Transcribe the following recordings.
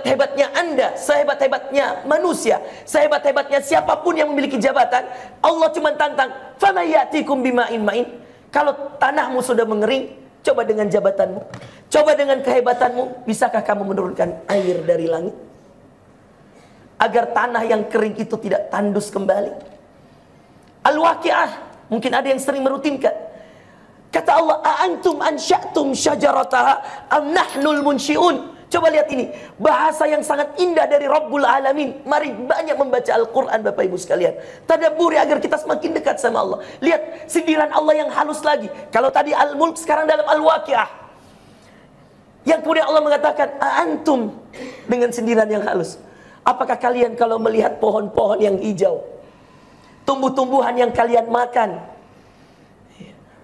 sehebat-hebatnya Anda, sehebat-hebatnya manusia, sehebat-hebatnya siapapun yang memiliki jabatan, Allah cuma tantang, "Fama ya'tikum bima'in ma'in." Kalau tanahmu sudah mengering, coba dengan jabatanmu, coba dengan kehebatanmu, bisakah kamu menurunkan air dari langit agar tanah yang kering itu tidak tandus kembali? Al-Waqi'ah, mungkin ada yang sering merutinkan. Kata Allah, "A'antum ansya'tum syajarataha am nahnul munsyi'un." Coba lihat ini, bahasa yang sangat indah dari Rabbul Alamin. Mari banyak membaca Al-Quran Bapak Ibu sekalian. Tadabburi agar kita semakin dekat sama Allah. Lihat sindiran Allah yang halus lagi. Kalau tadi Al-Mulk, sekarang dalam Al-Waqi'ah. Yang kemudian Allah mengatakan, "A'antum," dengan sindiran yang halus. Apakah kalian kalau melihat pohon-pohon yang hijau, tumbuh-tumbuhan yang kalian makan,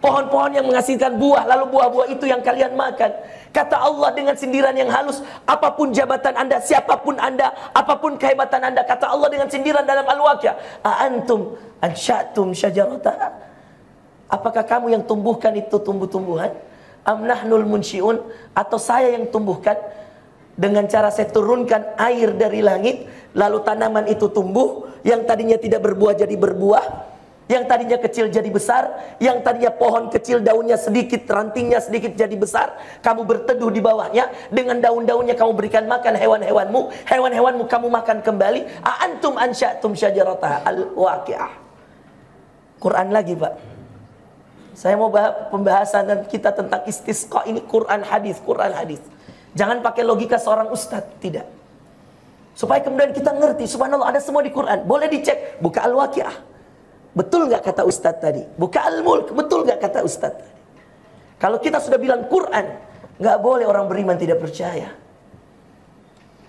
pohon-pohon yang menghasilkan buah, lalu buah-buah itu yang kalian makan. Kata Allah dengan sindiran yang halus, apapun jabatan Anda, siapapun Anda, apapun kehebatan Anda, kata Allah dengan sindiran dalam Al-Waqi'ah, "A'antum ansya'tum syajarataha." Apakah kamu yang tumbuhkan itu tumbuh-tumbuhan? Am nahnul munsyi'un, atau saya yang tumbuhkan dengan cara saya turunkan air dari langit, lalu tanaman itu tumbuh, yang tadinya tidak berbuah jadi berbuah, yang tadinya kecil jadi besar, yang tadinya pohon kecil daunnya sedikit, rantingnya sedikit jadi besar, kamu berteduh di bawahnya, dengan daun-daunnya kamu berikan makan hewan-hewanmu, hewan-hewanmu kamu makan kembali. A'antum ansya'tum syajarataha. Al-Waqi'ah. Quran lagi Pak. Saya mau pembahasan kita tentang istisqa ini Quran hadis, Quran hadis. Jangan pakai logika seorang ustadz, tidak. Supaya kemudian kita ngerti, subhanallah ada semua di Quran. Boleh dicek, buka Al-Waqi'ah. Betul nggak kata Ustadz tadi? Buka Al-Mulk, betul nggak kata Ustadz tadi? Kalau kita sudah bilang Quran, nggak boleh orang beriman tidak percaya.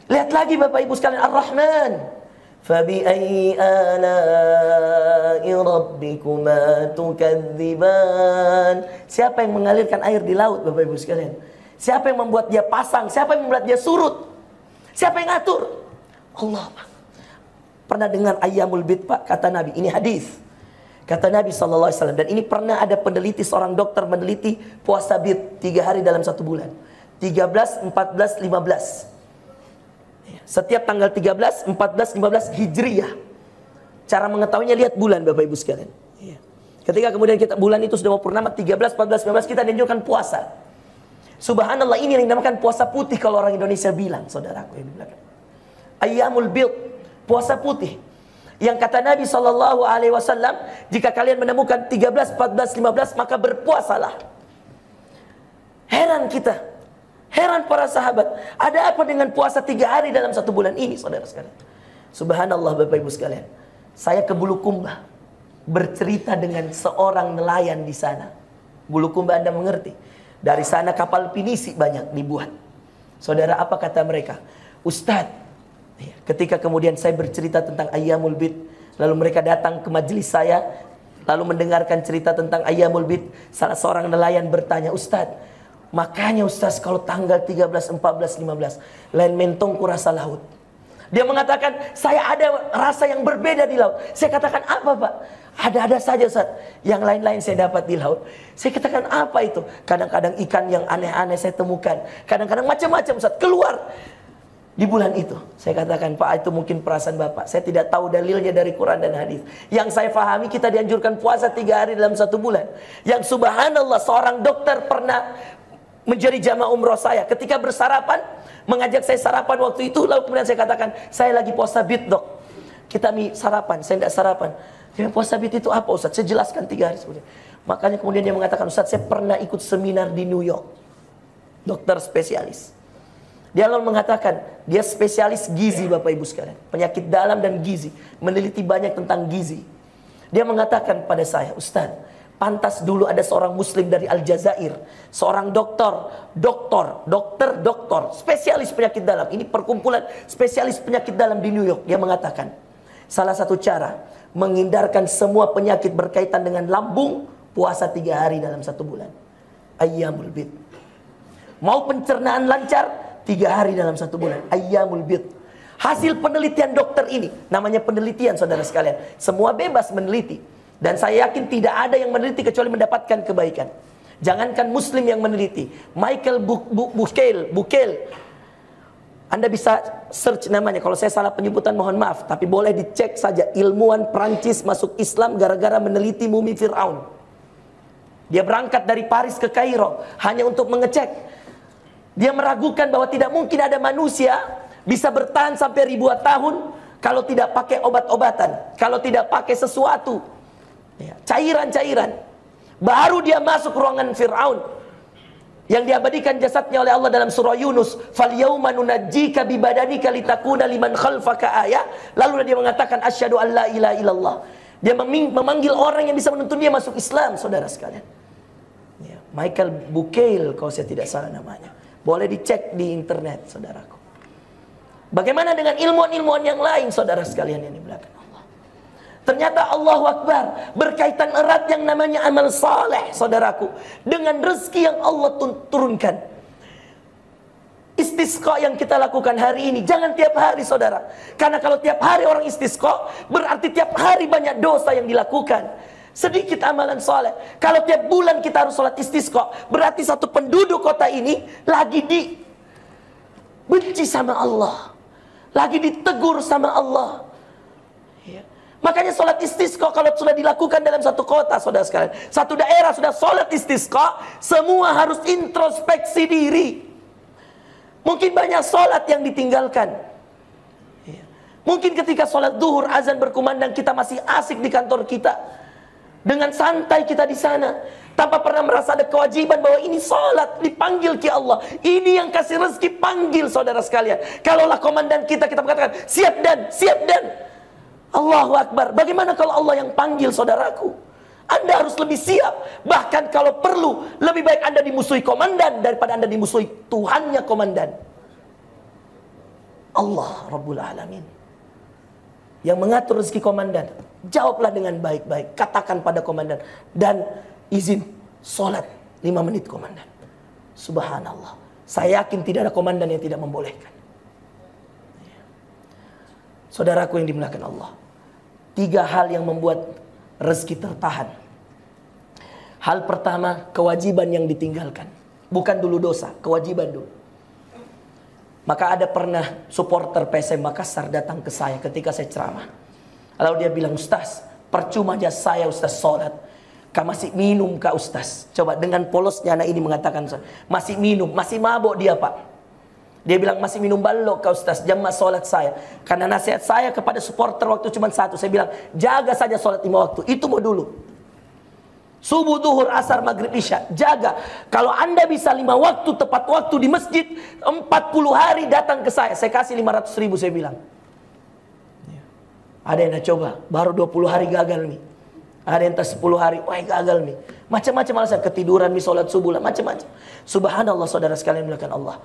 Lihat lagi Bapak Ibu sekalian, Ar-Rahman. Fabi'ayyi ala'i rabbikuma tukadziban. Siapa yang mengalirkan air di laut Bapak Ibu sekalian? Siapa yang membuat dia pasang? Siapa yang membuat dia surut? Siapa yang ngatur? Allah Pak. Pernah dengar ayyamul bid Pak? Kata Nabi, ini hadis. Kata Nabi SAW, dan ini pernah ada peneliti, seorang dokter meneliti puasa bid 3 hari dalam 1 bulan. 13, 14, 15. Setiap tanggal 13, 14, 15 Hijriyah. Cara mengetahuinya lihat bulan Bapak Ibu sekalian. Ketika kemudian kita bulan itu sudah mau purnama, 13, 14, 15 kita dianjurkan puasa. Subhanallah, ini yang dinamakan puasa putih kalau orang Indonesia bilang, saudaraku yang di belakang. Ayyamul bid, puasa putih. Yang kata Nabi SAW, jika kalian menemukan 13, 14, 15 maka berpuasalah. Heran kita, heran para sahabat, ada apa dengan puasa 3 hari dalam 1 bulan ini saudara sekalian? Subhanallah Bapak Ibu sekalian, saya ke Bulukumba bercerita dengan seorang nelayan di sana. Bulukumba Anda mengerti, dari sana kapal pinisi banyak dibuat. Saudara, apa kata mereka? Ustadz, ketika kemudian saya bercerita tentang ayyamul bid, lalu mereka datang ke majelis saya, lalu mendengarkan cerita tentang ayyamul bid, salah seorang nelayan bertanya, "Ustadz, makanya Ustadz kalau tanggal 13, 14, 15 lain mentong kurasa laut." Dia mengatakan, "Saya ada rasa yang berbeda di laut." Saya katakan, "Apa Pak?" "Ada-ada saja Ustadz, yang lain-lain saya dapat di laut." Saya katakan, "Apa itu?" "Kadang-kadang ikan yang aneh-aneh saya temukan, kadang-kadang macam-macam Ustadz keluar di bulan itu." Saya katakan, "Pak, itu mungkin perasaan Bapak. Saya tidak tahu dalilnya dari Quran dan hadis. Yang saya pahami kita dianjurkan puasa 3 hari dalam 1 bulan. Yang subhanallah seorang dokter pernah menjadi jamaah umroh saya. Ketika bersarapan, mengajak saya sarapan waktu itu, lalu kemudian saya katakan, "Saya lagi puasa bid Dok. Kita sarapan." "Saya tidak sarapan." "Ya, puasa bid itu apa Ustaz?" Saya jelaskan 3 hari sebelumnya. Makanya kemudian dia mengatakan, "Ustaz, saya pernah ikut seminar di New York. Dokter spesialis." Dia lalu mengatakan, dia spesialis gizi Bapak Ibu sekalian, penyakit dalam dan gizi, meneliti banyak tentang gizi. Dia mengatakan pada saya, "Ustaz, pantas dulu ada seorang muslim dari Aljazair, seorang dokter, spesialis penyakit dalam. Ini perkumpulan spesialis penyakit dalam di New York." Dia mengatakan, salah satu cara menghindarkan semua penyakit berkaitan dengan lambung, puasa 3 hari dalam 1 bulan. Ayyamul bid. Mau pencernaan lancar, 3 hari dalam 1 bulan. Ayyamul bid. Hasil penelitian dokter ini, namanya penelitian saudara sekalian. Semua bebas meneliti. Dan saya yakin tidak ada yang meneliti kecuali mendapatkan kebaikan. Jangankan muslim yang meneliti. Michael Bukel, Anda bisa search namanya. Kalau saya salah penyebutan mohon maaf, tapi boleh dicek saja. Ilmuwan Prancis masuk Islam gara-gara meneliti mumi Fir'aun. Dia berangkat dari Paris ke Kairo hanya untuk mengecek. Dia meragukan bahwa tidak mungkin ada manusia bisa bertahan sampai ribuan tahun kalau tidak pakai obat-obatan, kalau tidak pakai sesuatu, cairan-cairan. Baru dia masuk ruangan Fir'aun yang diabadikan jasadnya oleh Allah dalam surah Yunus, "Falyauma nunajjika bibadanika litakuna liman khalfaka ayah." Lalu dia mengatakan asyhadu an la ilaha illallah. Dia memanggil orang yang bisa menuntun dia masuk Islam, saudara sekalian. Michael Bucaille kalau saya tidak salah namanya. Boleh dicek di internet, saudaraku. Bagaimana dengan ilmuwan-ilmuwan yang lain, saudara sekalian yang dimuliakan Allah? Ternyata Allahu Akbar berkaitan erat yang namanya amal saleh, saudaraku, dengan rezeki yang Allah turunkan. Istisqa yang kita lakukan hari ini jangan tiap hari, saudara. Karena kalau tiap hari orang istisqa, berarti tiap hari banyak dosa yang dilakukan. Sedikit amalan saleh. Kalau tiap bulan kita harus sholat istisqa, berarti satu penduduk kota ini lagi dibenci sama Allah, lagi ditegur sama Allah. Makanya sholat istisqa kalau sudah dilakukan dalam satu kota, saudara sekalian, satu daerah sudah sholat istisqa, semua harus introspeksi diri. Mungkin banyak sholat yang ditinggalkan. Mungkin ketika sholat duhur azan berkumandang kita masih asik di kantor kita, dengan santai kita di sana, tanpa pernah merasa ada kewajiban bahwa ini sholat, dipanggil ke Allah. Ini yang kasih rezeki, panggil saudara sekalian. Kalaulah komandan kita mengatakan siap dan Allahu Akbar. Bagaimana kalau Allah yang panggil, saudaraku? Anda harus lebih siap. Bahkan kalau perlu, lebih baik Anda dimusuhi komandan daripada Anda dimusuhi Tuhannya komandan. Allah Rabbul Alamin yang mengatur rezeki komandan. Jawablah dengan baik-baik. Katakan pada komandan, dan izin sholat 5 menit komandan. Subhanallah. Saya yakin tidak ada komandan yang tidak membolehkan. Saudaraku yang dimuliakan Allah, 3 hal yang membuat rezeki tertahan. Hal pertama, kewajiban yang ditinggalkan. Bukan dulu dosa, kewajiban dulu. Maka ada pernah supporter PSM Makassar datang ke saya ketika saya ceramah. Lalu dia bilang, "Ustaz, percuma aja saya Ustaz sholat. Kau masih minum kah Ustaz?" Coba dengan polosnya anak ini mengatakan, masih minum, masih mabok dia Pak. Dia bilang, "Masih minum balok kau Ustaz, jamaah sholat saya." Karena nasihat saya kepada supporter waktu cuma satu. Saya bilang, jaga saja sholat 5 waktu. Itu mau dulu. Subuh, duhur, asar, maghrib, isya. Jaga. Kalau Anda bisa 5 waktu, tepat waktu di masjid, 40 hari datang ke saya. Saya kasih 500.000 saya bilang. Ada yang dah coba, baru 20 hari gagal nih. Ada yang 10 hari, wah gagal nih. Macam-macam alasan, ketiduran nih, sholat subuh lah, macam-macam. Subhanallah, saudara sekalian melakukan Allah.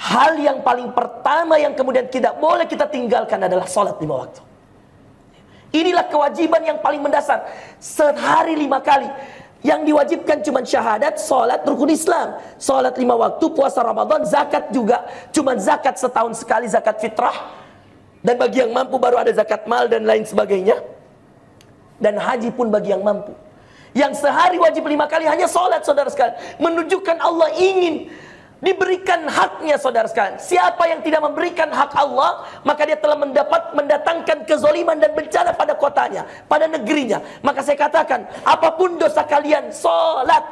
Hal yang paling pertama yang kemudian tidak boleh kita tinggalkan adalah sholat 5 waktu. Inilah kewajiban yang paling mendasar. Sehari 5 kali. Yang diwajibkan cuma syahadat, sholat, rukun Islam. Sholat 5 waktu, puasa Ramadan, zakat juga. Cuma zakat setahun sekali, zakat fitrah. Dan bagi yang mampu baru ada zakat mal dan lain sebagainya. Dan haji pun bagi yang mampu. Yang sehari wajib 5 kali hanya sholat, saudara sekalian. Menunjukkan Allah ingin diberikan haknya, saudara sekalian. Siapa yang tidak memberikan hak Allah, maka dia telah mendatangkan kezoliman dan bencana pada kotanya, pada negerinya. Maka saya katakan, apapun dosa kalian, sholat.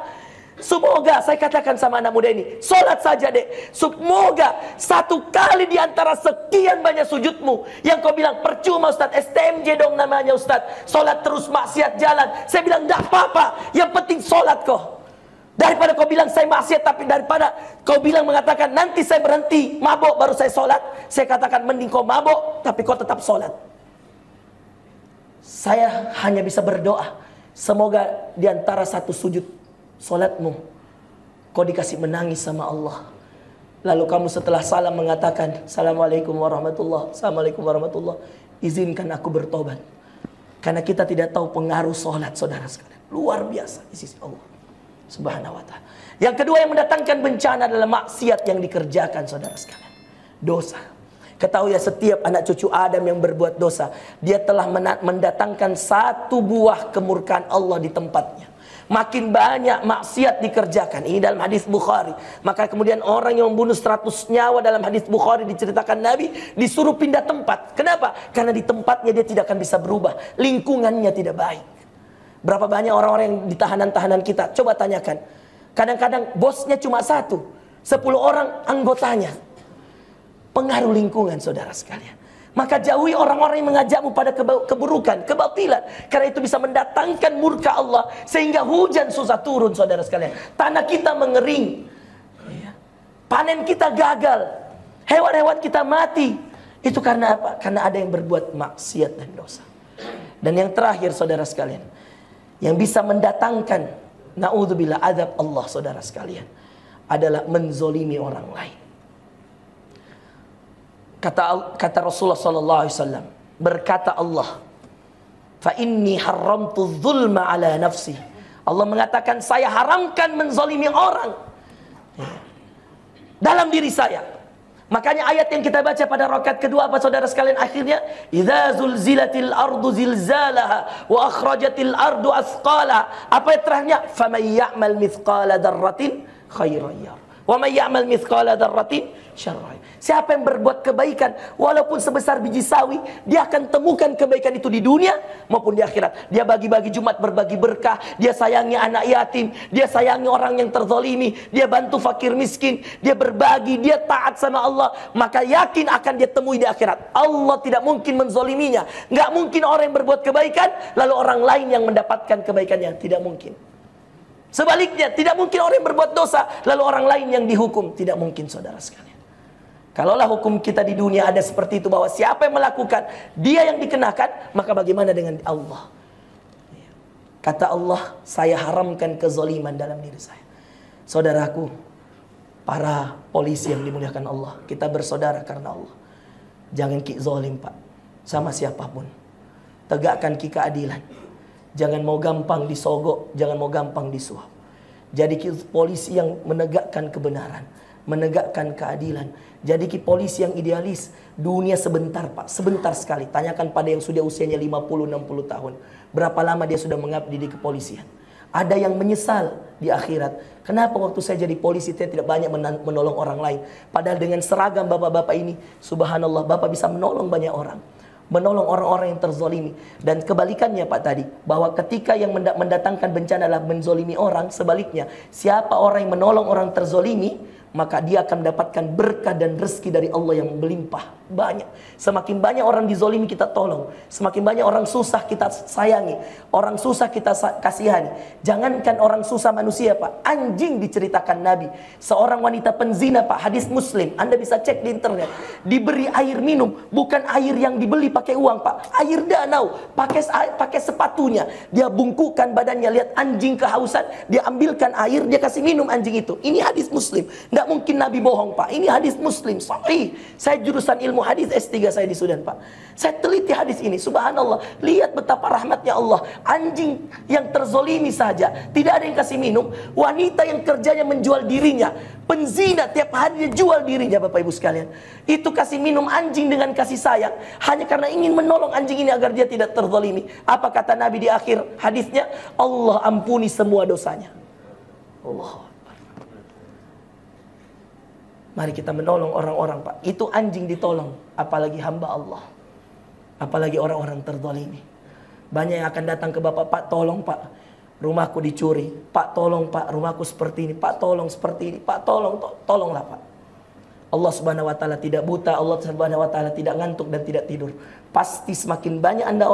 Semoga, saya katakan sama anak muda ini, sholat saja dek. Semoga 1 kali di antara sekian banyak sujudmu yang kau bilang, percuma Ustaz, STMJ dong namanya Ustaz, sholat terus maksiat jalan. Saya bilang, enggak apa-apa, yang penting sholat kau. Daripada kau bilang saya maksiat, tapi daripada kau bilang mengatakan nanti saya berhenti mabok baru saya sholat, saya katakan mending kau mabok tapi kau tetap sholat. Saya hanya bisa berdoa, semoga di antara satu sujud sholatmu kau dikasih menangis sama Allah. Lalu kamu setelah salam mengatakan, Assalamualaikum warahmatullahi, Assalamualaikum warahmatullahi, izinkan aku bertobat. Karena kita tidak tahu pengaruh sholat, saudara sekalian, luar biasa di sisi Allah Subhanahu wa ta'ala. Yang kedua yang mendatangkan bencana adalah maksiat yang dikerjakan, saudara sekalian, dosa. Ketahui ya, setiap anak cucu Adam yang berbuat dosa, dia telah mendatangkan satu buah kemurkaan Allah di tempatnya. Makin banyak maksiat dikerjakan. Ini dalam hadis Bukhari. Maka kemudian orang yang membunuh 100 nyawa dalam hadis Bukhari diceritakan Nabi, disuruh pindah tempat. Kenapa? Karena di tempatnya dia tidak akan bisa berubah. Lingkungannya tidak baik. Berapa banyak orang-orang yang di tahanan-tahanan kita? Coba tanyakan. Kadang-kadang bosnya cuma 1, 10 orang anggotanya. Pengaruh lingkungan, saudara sekalian. Maka jauhi orang-orang yang mengajakmu pada keburukan, kebatilan. Karena itu bisa mendatangkan murka Allah, sehingga hujan susah turun, saudara sekalian. Tanah kita mengering, panen kita gagal, hewan-hewan kita mati. Itu karena apa? Karena ada yang berbuat maksiat dan dosa. Dan yang terakhir, saudara sekalian, yang bisa mendatangkan na'udzubillah azab Allah, saudara sekalian, adalah menzolimi orang lain. Kata Rasulullah sallallahu alaihi wasallam, berkata Allah, fa inni haramtu dzulma ala nafsi. Allah mengatakan, saya haramkan menzalimi orang dalam diri saya. Makanya ayat yang kita baca pada rakaat kedua apa, saudara sekalian, akhirnya idza zulzilatil ardu zilzalaha wa akhrajatil ardu athqalaha. Apa yang terakhirnya? Faman ya'mal mithqala dzarratin khairan yarah wa may ya'mal mithqala dzarratin syarran. Siapa yang berbuat kebaikan walaupun sebesar biji sawi, dia akan temukan kebaikan itu di dunia maupun di akhirat. Dia bagi-bagi Jumat, berbagi berkah, dia sayangi anak yatim, dia sayangi orang yang terzalimi, dia bantu fakir miskin, dia berbagi, dia taat sama Allah, maka yakin akan dia temui di akhirat. Allah tidak mungkin menzaliminya. Nggak mungkin orang yang berbuat kebaikan lalu orang lain yang mendapatkan kebaikannya, tidak mungkin. Sebaliknya, tidak mungkin orang yang berbuat dosa lalu orang lain yang dihukum, tidak mungkin, saudara sekalian. Kalaulah hukum kita di dunia ada seperti itu, bahwa siapa yang melakukan dia yang dikenakan, maka bagaimana dengan Allah? Kata Allah, saya haramkan kezaliman dalam diri saya. Saudaraku, para polisi yang dimuliakan Allah, kita bersaudara karena Allah. Jangan ki zalim, Pak, sama siapapun. Tegakkan ki keadilan. Jangan mau gampang disogok, jangan mau gampang disuap. Jadi ki polisi yang menegakkan kebenaran, menegakkan keadilan. Jadi ki polisi yang idealis. Dunia sebentar, Pak, sebentar sekali. Tanyakan pada yang sudah usianya 50-60 tahun, berapa lama dia sudah mengabdi di kepolisian. Ada yang menyesal di akhirat. Kenapa waktu saya jadi polisi saya tidak banyak menolong orang lain? Padahal dengan seragam bapak-bapak ini, subhanallah, bapak bisa menolong banyak orang, menolong orang-orang yang terzolimi. Dan kebalikannya, Pak, tadi, bahwa ketika yang mendatangkan bencana adalah menzolimi orang, sebaliknya, siapa orang yang menolong orang terzolimi, maka dia akan mendapatkan berkah dan rezeki dari Allah yang melimpah banyak. Semakin banyak orang dizolimi kita tolong, semakin banyak orang susah kita sayangi, orang susah kita kasihani. Jangankan orang susah manusia, Pak, anjing diceritakan Nabi, seorang wanita penzina, Pak, hadis Muslim, Anda bisa cek di internet, diberi air minum, bukan air yang dibeli pakai uang, Pak, air danau, pakai sepatunya, dia bungkukkan badannya, lihat anjing kehausan, dia ambilkan air, dia kasih minum anjing itu. Ini hadis Muslim. Tidak mungkin Nabi bohong, Pak. Ini hadis Muslim, sahih. Saya jurusan ilmu hadis S3 saya di Sudan, Pak. Saya teliti hadis ini, subhanallah. Lihat betapa rahmatnya Allah. Anjing yang terzolimi saja, tidak ada yang kasih minum. Wanita yang kerjanya menjual dirinya, penzina, tiap hari dia jual dirinya, Bapak Ibu sekalian. Itu kasih minum anjing dengan kasih sayang, hanya karena ingin menolong anjing ini agar dia tidak terzolimi. Apa kata Nabi di akhir hadisnya? Allah ampuni semua dosanya. Allah. Mari kita menolong orang-orang, Pak. Itu anjing ditolong, apalagi hamba Allah, apalagi orang-orang terzalimi. Banyak yang akan datang ke Bapak, Pak, tolong, Pak, rumahku dicuri. Pak, tolong, Pak, rumahku seperti ini. Pak, tolong seperti ini. Pak, tolonglah, Pak. Allah Subhanahu wa taala tidak buta, Allah Subhanahu wa taala tidak ngantuk dan tidak tidur. Pasti semakin banyak Anda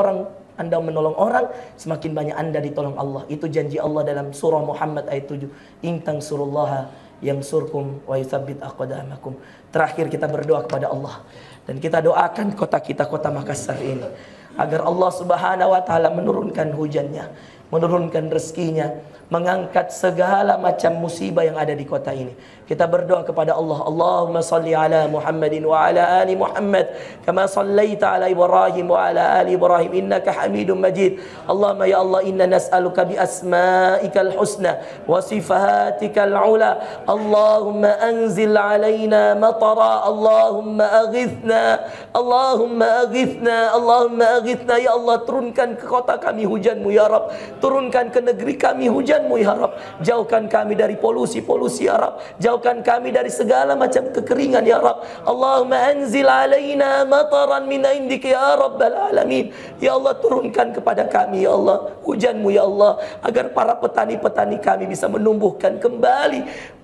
menolong orang, semakin banyak Anda ditolong Allah. Itu janji Allah dalam surah Muhammad ayat 7. In tansurullaha yansurkum wa yutsabbit aqdamakum. Terakhir kita berdoa kepada Allah dan kita doakan kota kita, kota Makassar ini, agar Allah Subhanahu wa taala menurunkan hujannya. menurunkan rezekinya, mengangkat segala macam musibah yang ada di kota ini. Kita berdoa kepada Allah, Allahumma salli ala Muhammadin wa ala ali Muhammad kama sallaita ala Ibrahim wa ala ali Ibrahim innaka Hamidum Majid. Allahumma ya Allah, inna nas'aluka bi asma'ikal husna wa sifatikal ula. Allahumma anzil alaina matara, Allahumma aghithna, Allahumma aghithna, Allahumma aghithna. Ya Allah, turunkan ke kota kami hujanmu ya Rabb, turunkan ke negeri kami hujanmu ya Rabb, jauhkan kami dari polusi-polusi ya Rabb, jauhkan kami dari segala macam kekeringan ya Rabb. Allahumma anzil alaina mataran min indika ya Rabbal alamin. Ya Allah, turunkan kepada kami ya Allah hujanmu ya Allah, agar para petani-petani kami bisa menumbuhkan kembali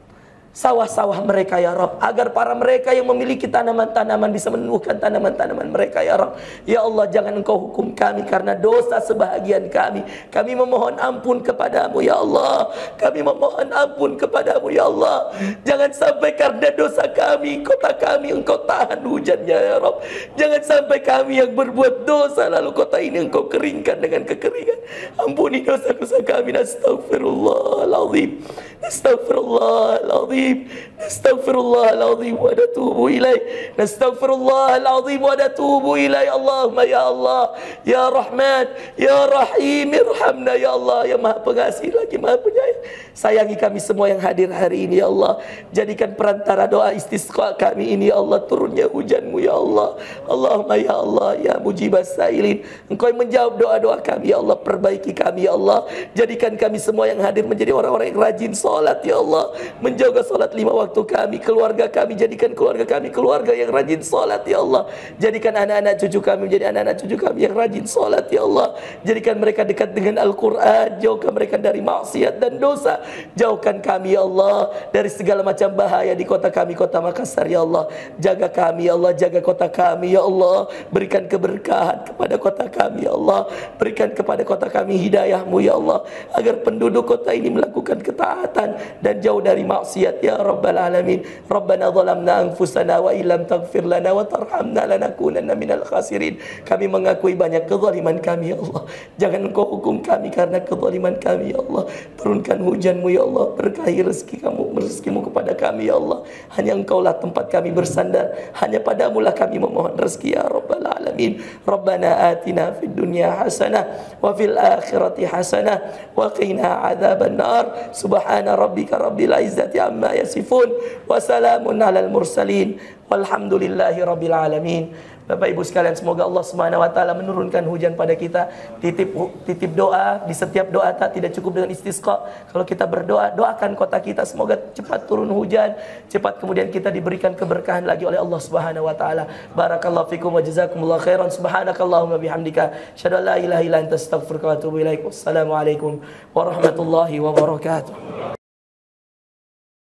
sawah-sawah mereka ya Rabb, agar para mereka yang memiliki tanaman-tanaman bisa menumbuhkan tanaman-tanaman mereka ya Rabb. Ya Allah, jangan Engkau hukum kami karena dosa sebahagian kami. Kami memohon ampun kepadamu ya Allah, kami memohon ampun kepadamu ya Allah. Jangan sampai karena dosa kami, kota kami Engkau tahan hujannya ya Rabb. Jangan sampai kami yang berbuat dosa lalu kota ini Engkau keringkan dengan kekeringan. Ampuni dosa-dosa kami. Astaghfirullahaladzim, astaghfirullahaladzim, nastaghfirullahaladzim wa natubu ilaih, nastaghfirullahaladzim wa natubu ilaih. Allahumma ya Allah, ya Rahman, ya Rahim, irhamna ya Allah, ya Maha Pengasih lagi Maha Penyayang. Sayangi kami semua yang hadir hari ini ya Allah. Jadikan perantara doa istisqa kami ini ya Allah, turunnya hujanmu ya Allah. Allahumma ya Allah, ya mujibas sailin, Engkau yang menjawab doa-doa kami ya Allah. Perbaiki kami ya Allah. Jadikan kami semua yang hadir menjadi orang-orang yang rajin salat ya Allah, menjaga salat 5 waktu kami, keluarga kami, jadikan keluarga kami keluarga yang rajin salat ya Allah. Jadikan anak-anak cucu kami menjadi anak-anak cucu kami yang rajin salat ya Allah. Jadikan mereka dekat dengan Al-Quran, jauhkan mereka dari maksiat dan dosa. Jauhkan kami ya Allah dari segala macam bahaya di kota kami, kota Makassar ya Allah. Jaga kami ya Allah, jaga kota kami ya Allah. Berikan keberkahan kepada kota kami ya Allah. Berikan kepada kota kami hidayahmu ya Allah, agar penduduk kota ini melakukan ketaatan dan jauh dari maksiat ya Rabbal Alamin. Rabbana zalamna anfusana wa illam taghfir lana wa tarhamna lanakunanna minal khasirin. Kami mengakui banyak kezaliman kami ya Allah. Jangan Engkau hukum kami karena kezaliman kami ya Allah. Turunkan hujanmu ya Allah, berkahi rezekimu kepada kami ya Allah. Hanya Engkaulah tempat kami bersandar, hanya padamulah kami memohon rezeki ya Rabbal Alamin. Rabbana atina fid dunya hasanah wa fil akhirati hasanah wa qina adzaban nar. Subhana rabbika rabbil izzati amma yasifun wa salamun alal mursalin walhamdulillahi rabbil alamin. Bapak Ibu sekalian, semoga Allah Subhanahu wa taala menurunkan hujan pada kita. Titip doa, di setiap doa tidak cukup dengan istisqa. Kalau kita berdoa, doakan kota kita semoga cepat turun hujan, cepat kemudian kita diberikan keberkahan lagi oleh Allah Subhanahu wa taala. Barakallahu fikum wa jazakumullahu khairan. Subhanakallahumma bihamdika, asyhadu an la ilaha illa anta, astaghfiruka wa atubu ilaik. Wassalamualaikum warahmatullahi wabarakatuh.